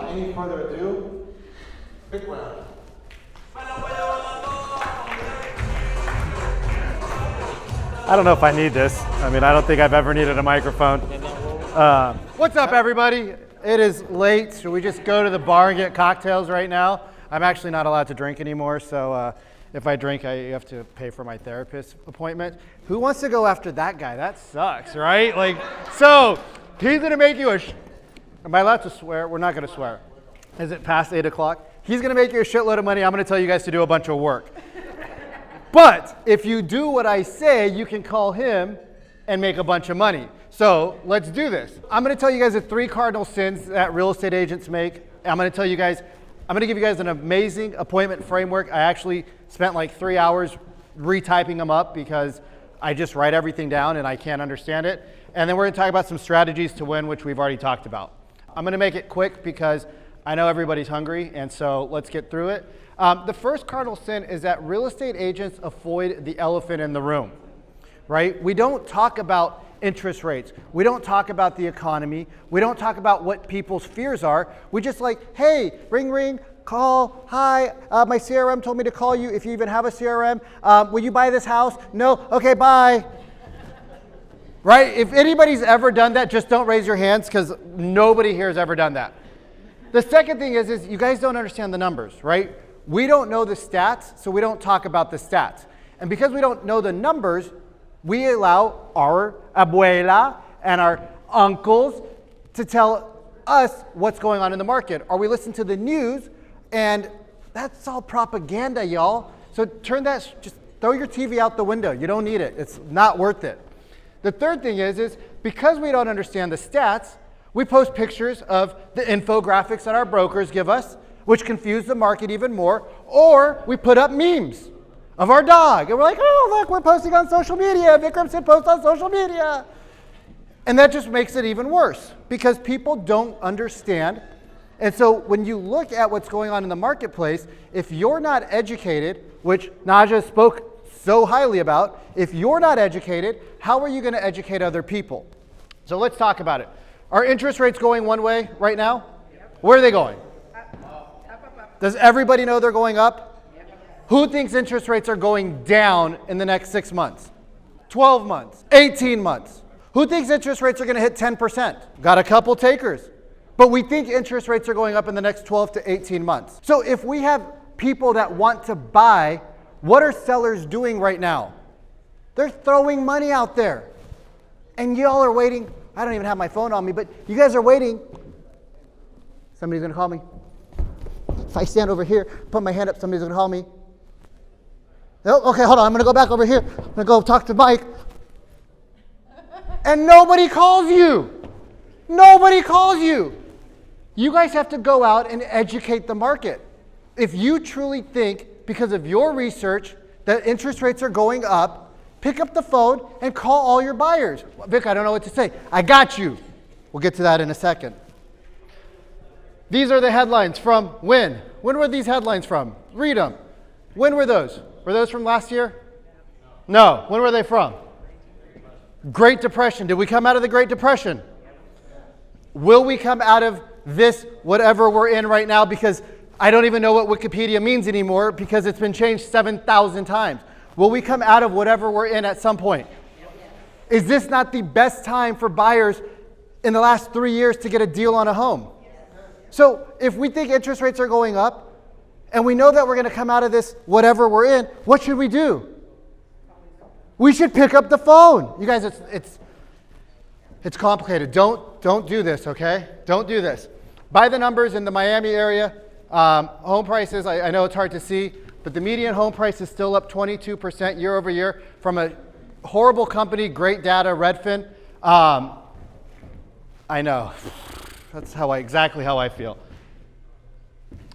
without any further ado, quick round. I don't know if I need this. I mean, I don't think I've ever needed a microphone. What's up, everybody? It is late. Should we just go to the bar and get cocktails right now? I'm actually not allowed to drink anymore, so if I drink, I have to pay for my therapist appointment. Who wants to go after that guy? That sucks, right? Like, so he's gonna make you am I allowed to swear? We're not gonna swear. Is it past 8 o'clock? He's gonna make you a shitload of money. I'm gonna tell you guys to do a bunch of work. But if you do what I say, you can call him and make a bunch of money. So let's do this. I'm gonna tell you guys the 3 cardinal sins that real estate agents make. I'm gonna give you guys an amazing appointment framework. I actually spent like 3 hours retyping them up because I just write everything down and I can't understand it. And then we're gonna talk about some strategies to win, which we've already talked about. I'm gonna make it quick because I know everybody's hungry, and so let's get through it. The first cardinal sin is that real estate agents avoid the elephant in the room, right? We don't talk about interest rates. We don't talk about the economy. We don't talk about what people's fears are. We just like, hey, ring, ring, call, hi, my CRM told me to call you if you even have a CRM. Will you buy this house? No? Okay, bye. Right? If anybody's ever done that, just don't raise your hands because nobody here has ever done that. The second thing is you guys don't understand the numbers, right? We don't know the stats, so we don't talk about the stats. And because we don't know the numbers, we allow our abuela and our uncles to tell us what's going on in the market. Or we listen to the news, and that's all propaganda, y'all. So just throw your TV out the window. You don't need it. It's not worth it. The third thing is because we don't understand the stats, we post pictures of the infographics that our brokers give us, which confuse the market even more, or we put up memes of our dog, and we're like, oh, look, we're posting on social media. Vikram said post on social media. And that just makes it even worse because people don't understand. And so when you look at what's going on in the marketplace, if you're not educated, which Naja spoke so highly about, if you're not educated, how are you going to educate other people? So let's talk about it. Are interest rates going one way right now? Yep. Where are they going? Up. Does everybody know they're going up? Yep. Who thinks interest rates are going down in the next 6 months? 12 months? 18 months? Who thinks interest rates are going to hit 10%? Got a couple takers. But we think interest rates are going up in the next 12 to 18 months. So if we have people that want to buy, what are sellers doing right now? They're throwing money out there. And y'all are waiting. I don't even have my phone on me, but you guys are waiting. Somebody's going to call me. If I stand over here, put my hand up, somebody's going to call me. Oh, okay, hold on. I'm going to go back over here. I'm going to go talk to Mike. And nobody calls you. Nobody calls you. You guys have to go out and educate the market. If you truly think, because of your research, that interest rates are going up, pick up the phone and call all your buyers. Vic, I don't know what to say. I got you. We'll get to that in a second. These are the headlines from when? When were these headlines from? Read them. When were those? Were those from last year? No. When were they from? Great Depression. Did we come out of the Great Depression? Will we come out of this, whatever we're in right now? Because I don't even know what Wikipedia means anymore because it's been changed 7,000 times. Will we come out of whatever we're in at some point? Is this not the best time for buyers in the last 3 years to get a deal on a home? So if we think interest rates are going up and we know that we're going to come out of this whatever we're in, what should we do? We should pick up the phone. You guys, it's complicated. Don't do this, okay? Don't do this. By the numbers in the Miami area, home prices, I know it's hard to see, but the median home price is still up 22% year over year from a horrible company, great data, Redfin. I know. That's exactly how I feel.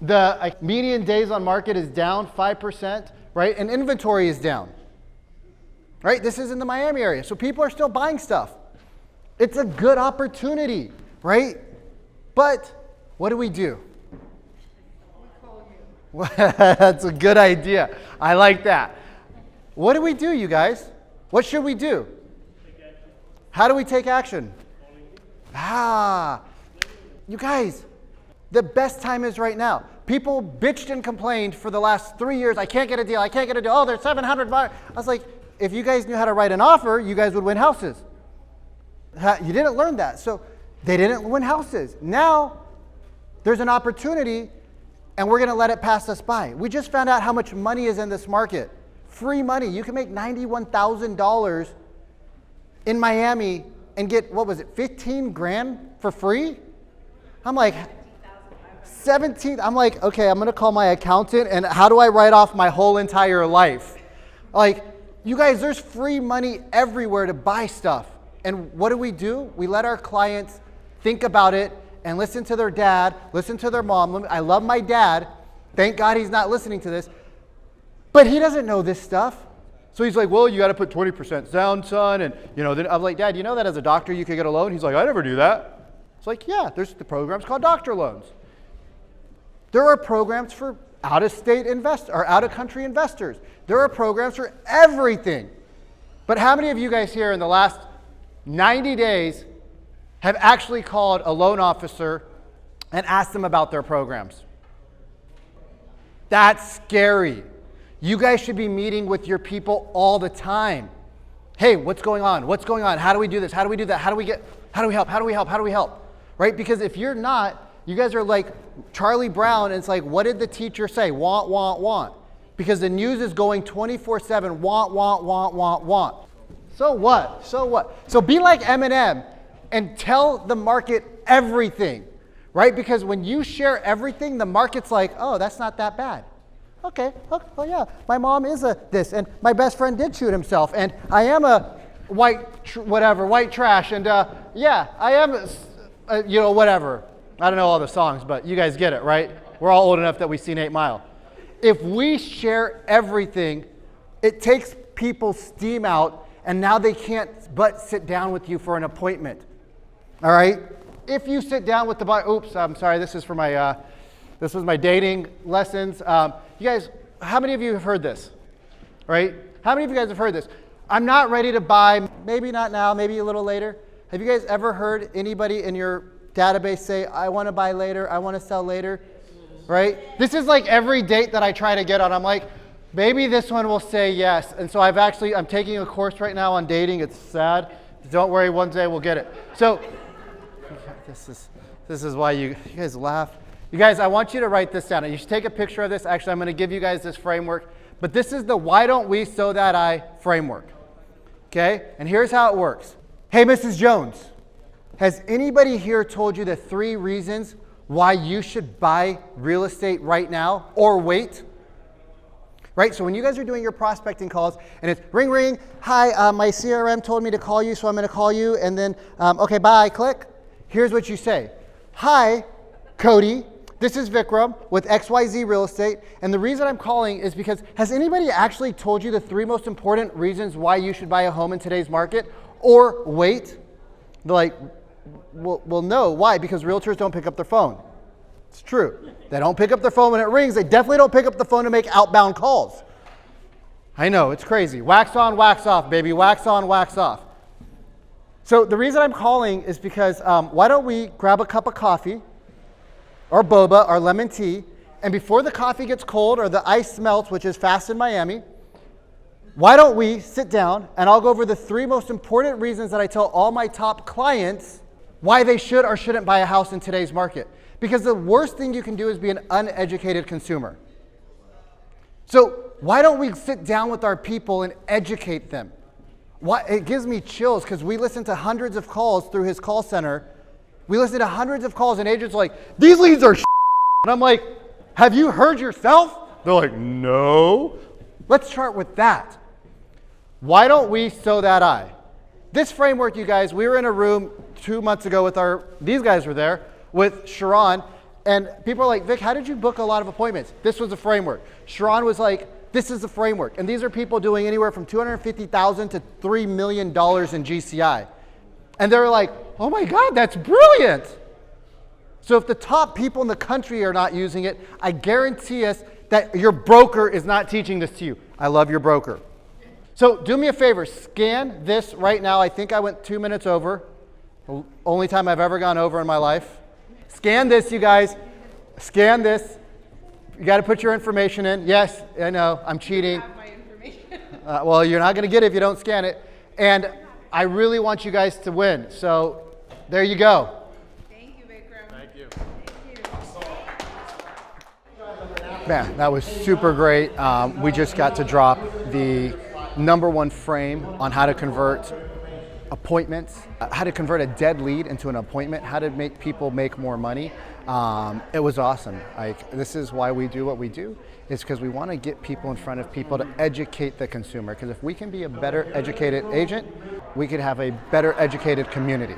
The median days on market is down 5%, right? And inventory is down, right? This is in the Miami area. So people are still buying stuff. It's a good opportunity, right? But what do we do? That's a good idea. I like that. What do we do, you guys? What should we do? How do we take action? You guys, The best time is right now. People bitched and complained for the last 3 years. I can't get a deal. I can't get a deal. Oh, there's 700 buyers. I was like, if you guys knew how to write an offer, you guys would win houses. You didn't learn that. So they didn't win houses. Now there's an opportunity and we're going to let it pass us by. We just found out how much money is in this market. Free money. You can make $91,000 in Miami and get, what was it, 15 grand for free? I'm like, 17. I'm like, okay, I'm going to call my accountant and how do I write off my whole entire life? Like, you guys, there's free money everywhere to buy stuff. And what do? We let our clients think about it and listen to their dad, listen to their mom. I love my dad. Thank God he's not listening to this. But he doesn't know this stuff. So he's like, well, you got to put 20% down, son. And, then I'm like, Dad, you know that as a doctor you could get a loan? He's like, I never do that. It's like, yeah, there's the programs called doctor loans. There are programs for out-of-state investors or out-of-country investors. There are programs for everything. But how many of you guys here in the last 90 days have actually called a loan officer and asked them about their programs? That's scary. You guys should be meeting with your people all the time. Hey, what's going on? What's going on? How do we do this? How do we do that? How do we help? How do we help? How do we help? Right? Because if you're not, you guys are like Charlie Brown, and it's like, what did the teacher say? Want, want, want. Because the news is going 24/7, want, want, want, want, want. So what? So what? So be like Eminem and tell the market everything, right? Because when you share everything, the market's like, oh, that's not that bad. Okay, oh yeah, my mom is a this, and my best friend did shoot himself, and I am a white trash, and yeah, I am, whatever. I don't know all the songs, but you guys get it, right? We're all old enough that we've seen 8 Mile. If we share everything, it takes people's steam out, and now they can't but sit down with you for an appointment. All right? If you sit down with the buyer, oops, I'm sorry, this is for my, this was my dating lessons. You guys, how many of you have heard this? Right? How many of you guys have heard this? I'm not ready to buy, maybe not now, maybe a little later. Have you guys ever heard anybody in your database say, I want to buy later, I want to sell later? Right? This is like every date that I try to get on. I'm like, maybe this one will say yes. And so I'm taking a course right now on dating. It's sad. Don't worry, one day we'll get it. So this is why you guys laugh. You guys, I want you to write this down. You should take a picture of this. Actually, I'm going to give you guys this framework. But this is the why don't we so that I framework. Okay? And here's how it works. Hey, Mrs. Jones, has anybody here told you the 3 reasons why you should buy real estate right now or wait? Right? So when you guys are doing your prospecting calls and it's ring, ring, hi, my CRM told me to call you, so I'm going to call you. And then, okay, bye, click. Here's what you say. Hi, Cody. This is Vikram with XYZ Real Estate, and the reason I'm calling is because has anybody actually told you the 3 most important reasons why you should buy a home in today's market or wait? They're like, well, no. Why? Because realtors don't pick up their phone. It's true. They don't pick up their phone when it rings. They definitely don't pick up the phone to make outbound calls. I know, it's crazy. Wax on, wax off, baby. Wax on, wax off. So the reason I'm calling is because why don't we grab a cup of coffee or boba or lemon tea, and before the coffee gets cold or the ice melts, which is fast in Miami, why don't we sit down and I'll go over the 3 most important reasons that I tell all my top clients why they should or shouldn't buy a house in today's market. Because the worst thing you can do is be an uneducated consumer. So why don't we sit down with our people and educate them? It gives me chills because we listen to hundreds of calls through his call center. We listen to hundreds of calls and agents are like, these leads are and I'm like, have you heard yourself? They're like, no. Let's start with that. Why don't we sow that I? This framework, you guys, we were in a room 2 months ago with these guys were there with Sharon, and people are like, Vic, how did you book a lot of appointments? This was the framework. Sharon was like, this is the framework. And these are people doing anywhere from $250,000 to $3 million in GCI. And they're like, oh my God, that's brilliant. So if the top people in the country are not using it, I guarantee us that your broker is not teaching this to you. I love your broker. So do me a favor, scan this right now. I think I went 2 minutes over. The only time I've ever gone over in my life. Scan this, you guys. Scan this. You got to put your information in. Yes, I know, I'm cheating. I have my information. Well, you're not going to get it if you don't scan it. And I really want you guys to win. So there you go. Thank you, Vikram. Thank you. Man, that was super great. We just got to drop the #1 frame on how to convert appointments, how to convert a dead lead into an appointment, how to make people make more money. It was awesome. This is why we do what we do. It's because we want to get people in front of people to educate the consumer. Because if we can be a better educated agent, we could have a better educated community.